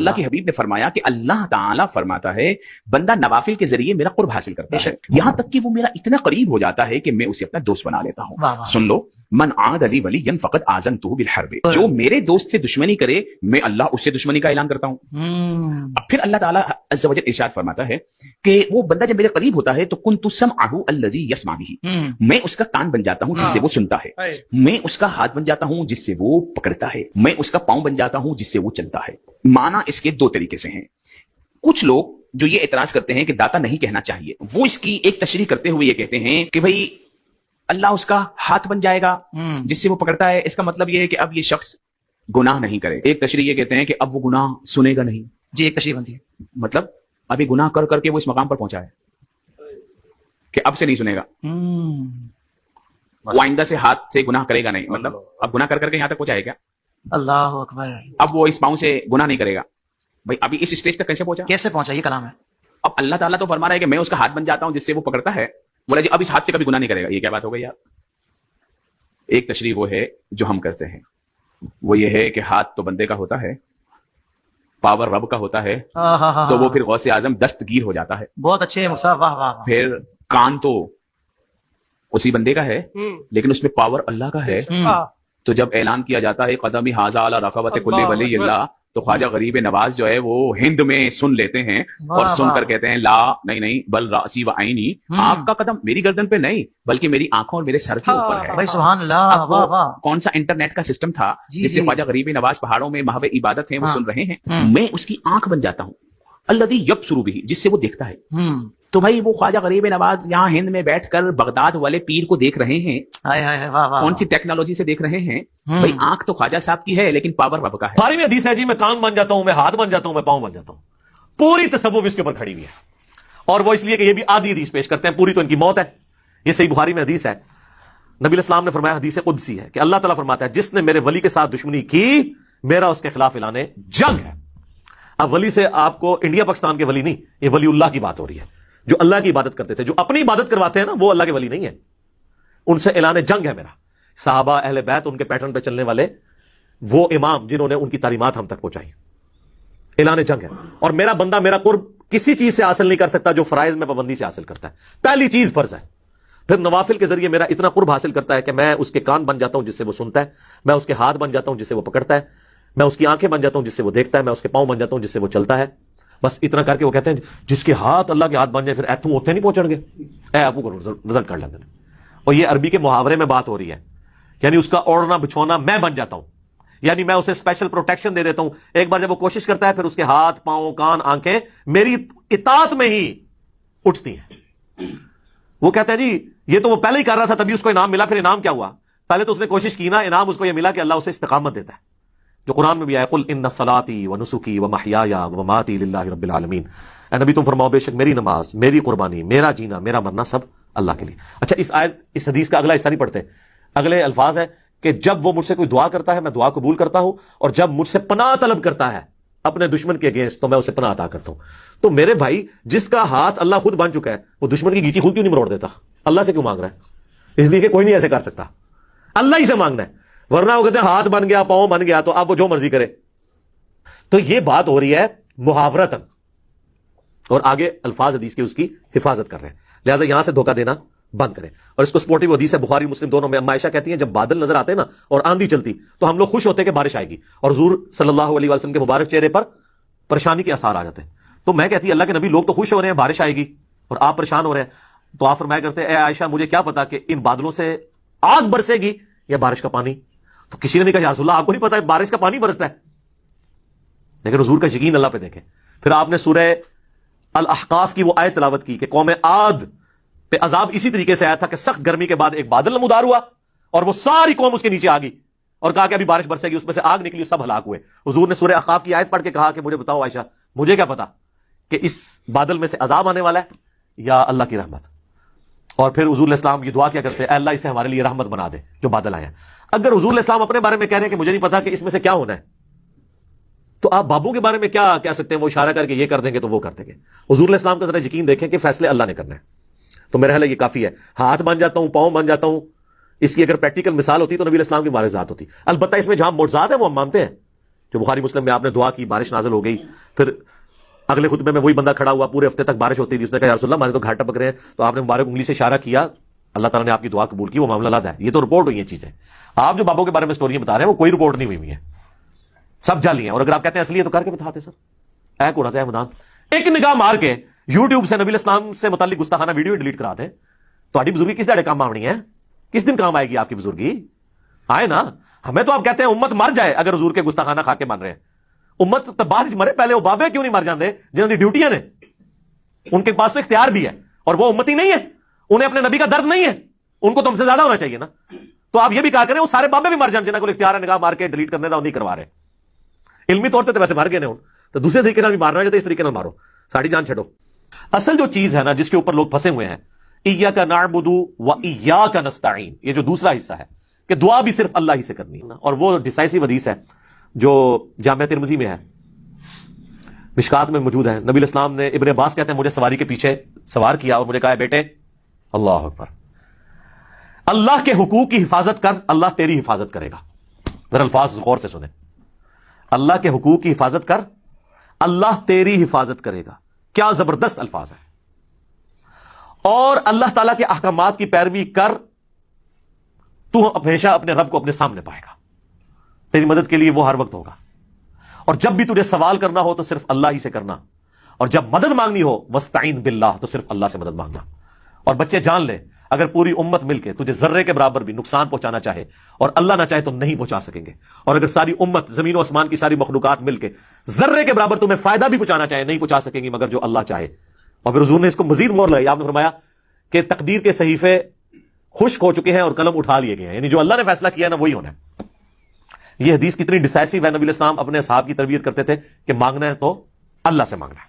اللہ کے حبیب نے فرمایا کہ اللہ تعالیٰ فرماتا ہے بندہ نوافل کے ذریعے میرا قرب حاصل کرتا ہے، یہاں تک کہ وہ میرا اتنا قریب ہو جاتا ہے کہ میں اسے اپنا دوست بنا لیتا ہوں۔ سن لو، من عاد لی ولیا فقد آذنتہ بالحرب، جو میرے دوست سے دشمنی کرے میں اللہ اس سے دشمنی کا اعلان کرتا ہوں۔ اب پھر اللہ تعالیٰ عز و جل ارشاد فرماتا ہے کہ وہ بندہ جب میرے قریب ہوتا ہے تو کنت سمعہ الذی یسمع بہ، میں اس کا کان بن جاتا ہوں جس سے وہ سنتا ہے، میں اس کا ہاتھ بن جاتا ہوں جس سے وہ پکڑتا ہے، میں اس کا پاؤں بن جاتا ہوں جس سے وہ چلتا ہے۔ معنی اس کے دو طریقے سے ہیں۔ کچھ لوگ جو یہ اعتراض کرتے ہیں کہ داتا نہیں کہنا چاہیے، وہ اس کی ایک تشریح کرتے ہوئے یہ کہتے ہیں کہ بھئی اللہ اس کا ہاتھ بن جائے گا جس سے وہ پکڑتا ہے، اس کا مطلب یہ ہے کہ اب یہ شخص گناہ نہیں کرے۔ ایک تشریح یہ کہتے ہیں کہ اب وہ گناہ سنے گا نہیں۔ جی ایک تشریح بنتی ہے، مطلب ابھی گناہ کر کر کے وہ اس مقام پر پہنچا ہے کہ اب سے نہیں سنے گا، وہ آئندہ سے ہاتھ سے گناہ کرے گا نہیں، مطلب اب گناہ کر کر کے یہاں تک پہنچا ہے کیا؟ اللہ اکبر۔ اب وہ اس پاؤں سے گناہ نہیں کرے گا۔ بھائی ابھی اس اسٹیج تک کیسے پہنچا؟ کیسے پہنچا؟ یہ کلام ہے۔ اب اللہ تعالیٰ تو فرما رہا ہے کہ میں اس کا ہاتھ بن جاتا ہوں جس سے وہ پکڑتا ہے، بولا جی اب اس ہاتھ سے کبھی گناہ نہیں کرے گا۔ یہ کیا بات ہو گئی یار؟ ایک تشریح وہ ہے جو ہم کرتے ہیں، وہ یہ ہے کہ ہاتھ تو بندے کا ہوتا ہے، پاور رب کا ہوتا ہے، تو وہ پھر غوث اعظم دستگیر ہو جاتا ہے۔ بہت اچھے مصعب، واہ واہ۔ پھر کان تو اسی بندے کا ہے لیکن اس میں پاور اللہ کا ہے، تو جب اعلان کیا جاتا ہے قدم ھذا علی رقبۃ کل ولی اللہ، تو خواجہ غریب نواز جو ہے وہ ہند میں سن لیتے ہیں اور سن کر کہتے ہیں لا نہیں بل راسی و عینی، آپ کا قدم میری گردن پہ نہیں بلکہ میری آنکھوں اور میرے سر کے اوپر ہے۔ بھائی سبحان اللہ، واہ واہ۔ کون سا انٹرنیٹ کا سسٹم تھا جس سے خواجہ غریب نواز پہاڑوں میں محو عبادت ہیں وہ سن رہے ہیں، میں اس کی آنکھ بن جاتا ہوں، الذی یبصر بہ، جس سے وہ دیکھتا ہے۔ تو بھائی وہ خواجہ غریب نواز یہاں ہند میں بیٹھ کر بغداد والے پیر کو دیکھ رہے ہیں، کون سی ٹیکنالوجی سے دیکھ رہے ہیں؟ بھائی آنکھ تو خواجہ صاحب کی ہے لیکن پاور رب کا ہے۔ بخاری میں حدیث ہے جی میں کان بن جاتا ہوں، میں ہاتھ بن جاتا ہوں، میں پاؤں بن جاتا ہوں۔ پوری تصوف اس کے اوپر کھڑی ہوئی ہے، اور وہ اس لیے کہ یہ بھی آدھی حدیث پیش کرتے ہیں، پوری تو ان کی موت ہے۔ یہ صحیح بخاری میں حدیث ہے، نبی الاسلام نے فرمایا، حدیث قدسی ہے کہ اللہ تعالیٰ فرماتا ہے جس نے میرے ولی کے ساتھ دشمنی کی میرا اس کے خلاف اعلان جنگ ہے۔ اب ولی سے آپ کو انڈیا پاکستان کے ولی نہیں، یہ ولی اللہ کی بات ہو رہی ہے، جو اللہ کی عبادت کرتے تھے، جو اپنی عبادت کرواتے ہیں نا، وہ اللہ کے ولی نہیں ہے، ان سے اعلان جنگ ہے میرا۔ صحابہ اہل بیت ان کے پیٹرن پہ چلنے والے وہ امام جنہوں نے ان کی تعلیمات ہم تک پہنچائی، اعلان جنگ ہے۔ اور میرا بندہ میرا قرب کسی چیز سے حاصل نہیں کر سکتا جو فرائض میں پابندی سے حاصل کرتا ہے۔ پہلی چیز فرض ہے، پھر نوافل کے ذریعے میرا اتنا قرب حاصل کرتا ہے کہ میں اس کے کان بن جاتا ہوں جس سے وہ سنتا ہے، میں اس کے ہاتھ بن جاتا ہوں جس سے وہ پکڑتا ہے، میں اس کی آنکھیں بن جاتا ہوں جس سے وہ دیکھتا ہے، میں اس کے پاؤں بن جاتا ہوں جس سے وہ چلتا ہے۔ بس اتنا کر کے وہ کہتے ہیں جس کے ہاتھ اللہ کے ہاتھ بن جائے پھر ایتھوں اوتے نہیں پہنچن گے، اے آپ کو رزلٹ کر لیتے ہیں۔ اور یہ عربی کے محاورے میں بات ہو رہی ہے، یعنی اس کا اوڑھنا بچھونا میں بن جاتا ہوں، یعنی میں اسے اسپیشل پروٹیکشن دے دیتا ہوں۔ ایک بار جب وہ کوشش کرتا ہے پھر اس کے ہاتھ پاؤں کان آنکھیں میری اطاعت میں ہی اٹھتی ہیں۔ وہ کہتا ہے جی یہ تو وہ پہلے ہی کر رہا تھا تبھی اس کو انعام ملا، پھر انعام کیا ہوا؟ پہلے تو اس نے کوشش کی نا، انعام اس کو یہ ملا کہ اللہ اسے استقامت دیتا ہے، جو قرآن میں بھی آیا قل ان صلاتی و نسکی و محیای و مماتی للہ رب العالمین، اے نبی تم فرماؤ بے شک میری نماز، میری قربانی، میرا جینا، میرا مرنا سب اللہ کے لیے۔ اچھا اس حدیث کا اگلا حصہ نہیں پڑھتے، اگلے الفاظ ہے کہ جب وہ مجھ سے کوئی دعا کرتا ہے میں دعا قبول کرتا ہوں، اور جب مجھ سے پناہ طلب کرتا ہے اپنے دشمن کے اگینسٹ تو میں اسے پناہ عطا کرتا ہوں۔ تو میرے بھائی جس کا ہاتھ اللہ خود بن چکا ہے وہ دشمن کی گیچی خود کیوں نہیں مروڑ دیتا؟ اللہ سے کیوں مانگ رہا ہے؟ اس لیے کہ کوئی نہیں ایسے کر سکتا، اللہ ہی سے مانگنا ہے، ورنہ وہ کہتے ہیں ہاتھ بن گیا پاؤں بن گیا تو اب وہ جو مرضی کرے۔ تو یہ بات ہو رہی ہے محاورتاً، اور آگے الفاظ حدیث کی اس کی حفاظت کر رہے ہیں، لہٰذا یہاں سے دھوکہ دینا بند کریں۔ اور اس کو سپورٹیو حدیث ہے بخاری مسلم دونوں میں، اما عائشہ کہتی ہیں جب بادل نظر آتے ہیں نا اور آندھی چلتی تو ہم لوگ خوش ہوتے کہ بارش آئے گی، اور حضور صلی اللہ علیہ وسلم کے مبارک چہرے پر پریشانی کے آثار آ جاتے ہیں۔ تو میں کہتی اللہ کے نبی لوگ تو خوش ہو رہے ہیں بارش آئے گی اور آپ پریشان ہو رہے ہیں، تو آپ فرمایا کرتے اے عائشہ مجھے کیا پتا کہ ان بادلوں سے آگ برسے گی یا بارش کا پانی؟ تو کسی نے نہیں کہا یا رسول اللہ آپ کو نہیں پتا بارش کا پانی برستا ہے، لیکن حضور کا یقین اللہ پہ دیکھیں۔ پھر آپ نے سورہ الاحقاف کی وہ آیت تلاوت کی کہ قوم عاد پہ عذاب اسی طریقے سے آیا تھا کہ سخت گرمی کے بعد ایک بادل نمودار ہوا اور وہ ساری قوم اس کے نیچے آ گئی اور کہا کہ ابھی بارش برسے گی، اس میں سے آگ نکلی، سب ہلاک ہوئے۔ حضور نے سورہ احقاف کی آیت پڑھ کے کہا کہ مجھے بتاؤ عائشہ مجھے کیا پتا کہ اس بادل میں سے عذاب آنے والا ہے یا اللہ کی رحمت؟ اور پھر حضور علیہ السلام یہ دعا کیا کرتے ہیں اے اللہ اسے ہمارے لیے رحمت بنا دے جو بادل آیا۔ اگر حضور علیہ السلام اپنے بارے میں کہہ رہے ہیں کہ مجھے نہیں پتا کہ اس میں سے کیا ہونا ہے، تو آپ بابوں کے بارے میں کیا کہہ سکتے ہیں؟ وہ اشارہ کر کے یہ کر دیں گے تو وہ کر دیں گے۔ حضور علیہ السلام کا ذرا یقین دیکھیں کہ فیصلے اللہ نے کرنا ہے۔ تو میرا خیال ہے یہ کافی ہے، ہاتھ بن جاتا ہوں پاؤں بن جاتا ہوں، اس کی اگر پریکٹیکل مثال ہوتی تو نبی علیہ السلام کی معجزات ہوتی۔ البتہ اس میں جہاں معجزات ہیں وہ ہم مانتے ہیں جو بخاری مسلم میں آپ نے دعا کی، بارش نازل ہو گئی، پھر اگلے خطبے میں وہی بندہ کھڑا ہوا، پورے ہفتے تک بارش ہوتی تھی، اس نے کہا یا رسول اللہ ہمارے تو گھاٹ ٹپک رہے ہیں، تو آپ نے مبارک انگلی سے اشارہ کیا، اللہ تعالیٰ نے آپ کی دعا قبول کی، وہ معاملہ الگ ہے. یہ تو رپورٹ ہوئی ہیں چیزیں. آپ جو بابوں کے بارے میں سٹوریاں بتا رہے ہیں وہ کوئی رپورٹ نہیں ہوئی ہوئی ہے، سب جعلی ہیں. اور اگر آپ کہتے ہیں اصلی ہے تو کر کے بتاتے سر. اے کوڑا اے میدان، ایک نگاہ مار کے یوٹیوب سے نبی اسلام سے متعلق گستاخانہ ویڈیو ڈیلیٹ کرا دیں تو ہڈی بزرگی کس دہڑے کام آنی ہے؟ کس دن کام آئے گی آپ کی بزرگی؟ آئے نا. ہمیں تو آپ کہتے ہیں امت مر جائے اگر حضور کے گستاخانہ کھا کے مان رہے ہیں. امت تو بعد مرے، پہلے وہ بابے کیوں نہیں مر جاندے جنہوں کی ڈیوٹیاں نے؟ ان کے پاس تو اختیار بھی ہے اور وہ امتی نہیں ہے، انہیں اپنے نبی کا درد نہیں ہے، ان کو تو ہم سے زیادہ ہونا چاہیے نا. تو آپ یہ بھی کہا کریں وہ سارے بابے بھی مر جان جنہوں کو اختیار ہے نگاہ مار کے ڈیلیٹ کرنے کا نہیں کروا رہے. علمی طور پہ تو ویسے مر گئے ہیں، تو دوسرے طریقے بھی مارنا ہے تو اس طریقے سے مارو، ساڑی جان چھڑو. اصل جو چیز ہے نا جس کے اوپر لوگ پھنسے ہوئے ہیں، ایاک نعبد و ایاک نستعین، یہ جو دوسرا حصہ ہے کہ دعا بھی صرف اللہ ہی سے کرنی ہے. اور وہ ڈیسائسو حدیث ہے جو جامع ترمذی میں ہے، مشکات میں موجود ہے. نبی اسلام نے، ابن عباس کہتے ہیں، مجھے سواری کے پیچھے سوار کیا اور مجھے کہا بیٹے اللہ اکبر، اللہ کے حقوق کی حفاظت کر، اللہ تیری حفاظت کرے گا. ذرا الفاظ غور سے سنیں، اللہ کے حقوق کی حفاظت کر، اللہ تیری حفاظت کرے گا. کیا زبردست الفاظ ہے. اور اللہ تعالیٰ کے احکامات کی پیروی کر، تو ہمیشہ اپنے رب کو اپنے سامنے پائے گا، تیری مدد کے لیے وہ ہر وقت ہوگا. اور جب بھی تجھے سوال کرنا ہو تو صرف اللہ ہی سے کرنا، اور جب مدد مانگنی ہو وستعین باللہ تو صرف اللہ سے مدد مانگنا. اور بچے جان لے، اگر پوری امت مل کے تجھے ذرے کے برابر بھی نقصان پہنچانا چاہے اور اللہ نہ چاہے تو نہیں پہنچا سکیں گے، اور اگر ساری امت، زمین و آسمان کی ساری مخلوقات مل کے ذرے کے برابر تمہیں فائدہ بھی پہنچانا چاہے نہیں پہنچا سکیں گی مگر جو اللہ چاہے. اور پھر حضور نے اس کو مزید مور لگائی، آپ نے فرمایا کہ تقدیر کے صحیفے خشک ہو چکے ہیں اور قلم اٹھا لیے گئے ہیں، یعنی جو اللہ نے فیصلہ کیا ہے نا وہی ہونا ہے. یہ حدیث کتنی ڈیسائسو ہے. نبی اسلام اپنے اصحاب کی تربیت کرتے تھے کہ مانگنا ہے تو اللہ سے مانگنا ہے.